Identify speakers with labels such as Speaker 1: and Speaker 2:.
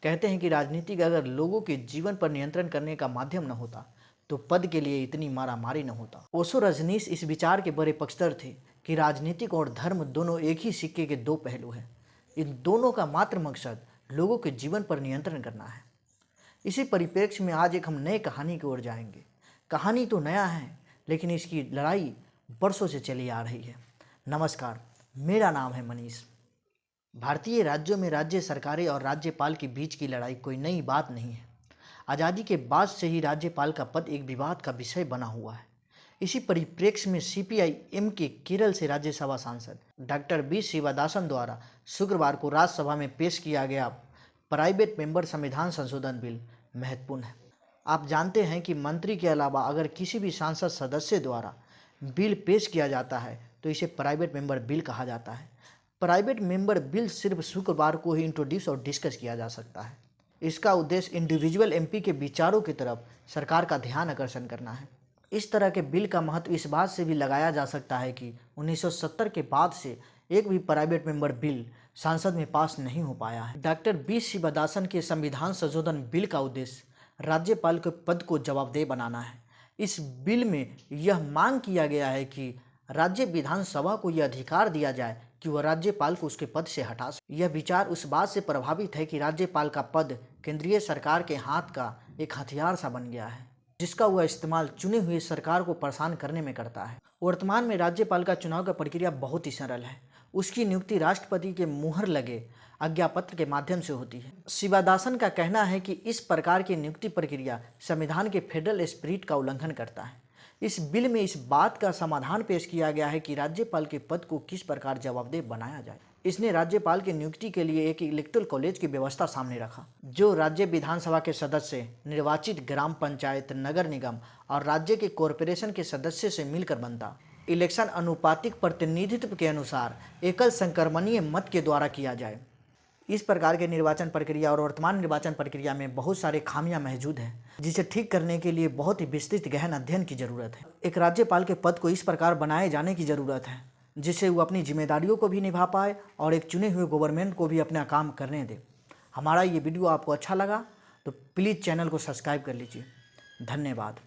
Speaker 1: कहते हैं कि राजनीति का अगर लोगों के जीवन पर नियंत्रण करने का माध्यम न होता तो पद के लिए इतनी मारामारी न होता। ओशो रजनीश इस विचार के बड़े पक्षधर थे कि राजनीतिक और धर्म दोनों एक ही सिक्के के दो पहलू हैं। इन दोनों का मात्र मकसद लोगों के जीवन पर नियंत्रण करना है। इसी परिप्रेक्ष्य में आज एक हम नए कहानी की ओर जाएंगे। कहानी तो नया है, लेकिन इसकी लड़ाई बरसों से चली आ रही है। नमस्कार, मेरा नाम है मनीष। भारतीय राज्यों में राज्य सरकारें और राज्यपाल के बीच की लड़ाई कोई नई बात नहीं है। आज़ादी के बाद से ही राज्यपाल का पद एक विवाद का विषय बना हुआ है। इसी परिप्रेक्ष्य में सीपीआई-एम के केरल से राज्यसभा सांसद डॉक्टर बी शिवदासन द्वारा शुक्रवार को राज्यसभा में पेश किया गया प्राइवेट मेंबर संविधान संशोधन बिल महत्वपूर्ण है। आप जानते हैं कि मंत्री के अलावा अगर किसी भी सांसद सदस्य द्वारा बिल पेश किया जाता है तो इसे प्राइवेट मेंबर बिल कहा जाता है। प्राइवेट मेंबर बिल सिर्फ शुक्रवार को ही इंट्रोड्यूस और डिस्कस किया जा सकता है। इसका उद्देश्य इंडिविजुअल एमपी के विचारों की तरफ सरकार का ध्यान आकर्षण करना है। इस तरह के बिल का महत्व इस बात से भी लगाया जा सकता है कि 1970 के बाद से एक भी प्राइवेट मेंबर बिल संसद में पास नहीं हो पाया है। डॉक्टर बी शिवदासन के संविधान संशोधन बिल का उद्देश्य राज्यपाल के पद को जवाबदेह बनाना है। इस बिल में यह मांग किया गया है कि राज्य विधानसभा को यह अधिकार दिया जाए कि वह राज्यपाल को उसके पद से हटा सके। यह विचार उस बात से प्रभावित है कि राज्यपाल का पद केंद्रीय सरकार के हाथ का एक हथियार सा बन गया है, जिसका वह इस्तेमाल चुनी हुई सरकार को परेशान करने में करता है। वर्तमान में राज्यपाल का चुनाव का प्रक्रिया बहुत ही सरल है। उसकी नियुक्ति राष्ट्रपति के मुहर लगे आज्ञापत्र के माध्यम से होती है। शिवदासन का कहना है कि इस प्रकार की नियुक्ति प्रक्रिया संविधान के फेडरल स्पिरिट का उल्लंघन करता है। इस बिल में इस बात का समाधान पेश किया गया है कि राज्यपाल के पद को किस प्रकार जवाबदेह बनाया जाए। इसने राज्यपाल की नियुक्ति के लिए एक इलेक्टोरल कॉलेज की व्यवस्था सामने रखा, जो राज्य विधानसभा के सदस्य, निर्वाचित ग्राम पंचायत, नगर निगम और राज्य के कॉरपोरेशन के सदस्य से मिलकर बनता। इलेक्शन अनुपातिक प्रतिनिधित्व के अनुसार एकल संक्रमणीय मत के द्वारा किया जाए। इस प्रकार के निर्वाचन प्रक्रिया और वर्तमान निर्वाचन प्रक्रिया में बहुत सारे खामियां मौजूद हैं, जिसे ठीक करने के लिए बहुत ही विस्तृत गहन अध्ययन की जरूरत है। एक राज्यपाल के पद को इस प्रकार बनाए जाने की जरूरत है जिससे वो अपनी जिम्मेदारियों को भी निभा पाए और एक चुने हुए गवर्नमेंट को भी अपना काम करने दे। हमारा ये वीडियो आपको अच्छा लगा तो प्लीज़ चैनल को सब्सक्राइब कर लीजिए। धन्यवाद।